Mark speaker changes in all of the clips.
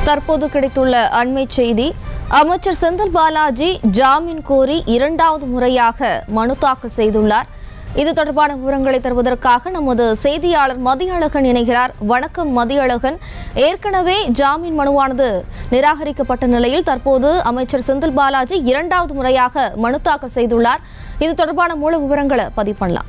Speaker 1: தற்போது கிடைத்துள்ள அண்மை செய்தி. அமைச்சர் செந்தில் பாலாஜி ஜாமீன் கோரி இரண்டாவது முறையாக மனு தாக்கல் செய்துள்ளார். இது தொடர்பான விவரங்களை தருவதற்காக நமது செய்தியாளர் மதியழகன் இணைகிறார். வணக்கம் மதியழகன். ஏற்கனவே ஜாமீன் மனுவானது நிராகரிக்கப்பட்ட நிலையில் தற்போது அமைச்சர் செந்தில் பாலாஜி இரண்டாவது முறையாக மனு தாக்கல் செய்துள்ளார். இது தொடர்பான மூல விவரங்களை பதிவு பண்ணலாம்.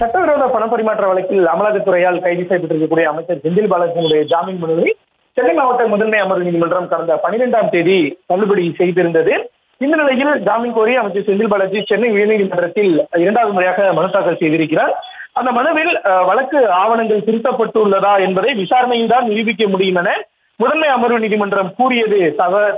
Speaker 2: சட்டவிரோத பணப்பரிமாற்ற வழக்கில் அமலாக்கத்துறையால் கைது செய்யப்பட்டிருக்கக்கூடிய அமைச்சர் செந்தில் பாலாஜியினுடைய ஜாமீன் மனுவை சென்னை மாவட்ட முதன்மை அமர்வு நீதிமன்றம் கடந்த 12ஆம் தேதி தள்ளுபடி செய்திருந்தது. இந்த நிலையில் ஜாமீன் கோரி அமைச்சர் செந்தில் பாலாஜி சென்னை உயர்நீதிமன்றத்தில் இரண்டாவது முறையாக மனு தாக்கல் செய்திருக்கிறார். அந்த மனுவில் வழக்கு ஆவணங்கள் திருத்தப்பட்டுள்ளதா என்பதை விசாரணையில் தான் நிரூபிக்க முடியும் என முதன்மை அமர்வு நீதிமன்றம் கூறியது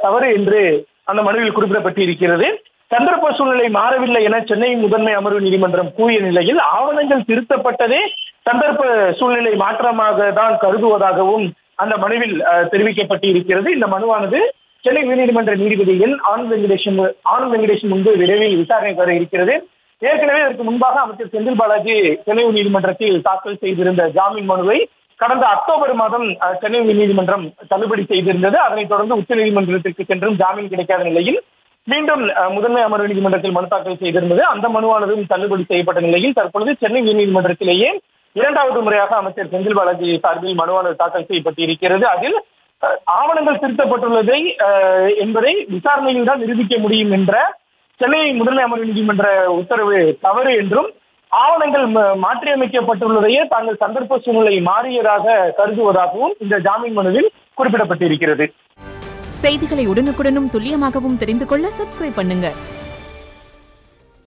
Speaker 2: தவறு என்று அந்த மனுவில் குறிப்பிடப்பட்டிருக்கிறது. சந்தர்ப்ப சூழ்நிலை மாறவில்லை என சென்னை முதன்மை அமர்வு நீதிமன்றம் கூறிய நிலையில் ஆவணங்கள் திருத்தப்பட்டதே சந்தர்ப்ப சூழ்நிலை மாற்றமாக தான் கருதுவதாகவும் அந்த மனுவில் தெரிவிக்கப்பட்டிருக்கிறது. இந்த மனுவானது சென்னை உயர்நீதிமன்ற நீதிபதி ஆனந்த் வெங்கடேஷன் முன்பு விரைவில் விசாரணைக்கு வர இருக்கிறது. ஏற்கனவே இதற்கு முன்பாக அமைச்சர் செந்தில் பாலாஜி சென்னை உயர்நீதிமன்றத்தில் தாக்கல் செய்திருந்த ஜாமீன் மனுவை கடந்த அக்டோபர் மாதம் சென்னை உயர்நீதிமன்றம் தள்ளுபடி செய்திருந்தது. அதனைத் தொடர்ந்து உச்சநீதிமன்றத்திற்கு சென்றும் ஜாமீன் கிடைக்காத நிலையில் மீண்டும் முதன்மை அமர்வு நீதிமன்றத்தில் மனு தாக்கல் செய்திருந்தது. அந்த மனுவானதும் தள்ளுபடி செய்யப்பட்ட நிலையில் தற்பொழுது சென்னை உயர்நீதிமன்றத்திலேயே இரண்டாவது முறையாக அமைச்சர் செந்தில் பாலாஜி சார்பில் மனுவானது தாக்கல் செய்யப்பட்டிருக்கிறது. அதில் ஆவணங்கள் திருத்தப்பட்டுள்ளதை என்பதை விசாரணையில் தான் நிரூபிக்க முடியும் என்ற சென்னை முதன்மை அமர்வு நீதிமன்ற உத்தரவு தவறு என்றும் ஆவணங்கள் மாற்றியமைக்கப்பட்டுள்ளதையே தாங்கள் சந்தர்ப்ப சூழ்நிலை மாறியதாக கருதுவதாகவும் இந்த ஜாமீன் மனுவில் குறிப்பிடப்பட்டிருக்கிறது.
Speaker 3: செய்திகளை உடனுக்குடனும் துல்லியமாகவும் தெரிந்து கொள்ள சப்ஸ்கிரைப் பண்ணுங்க.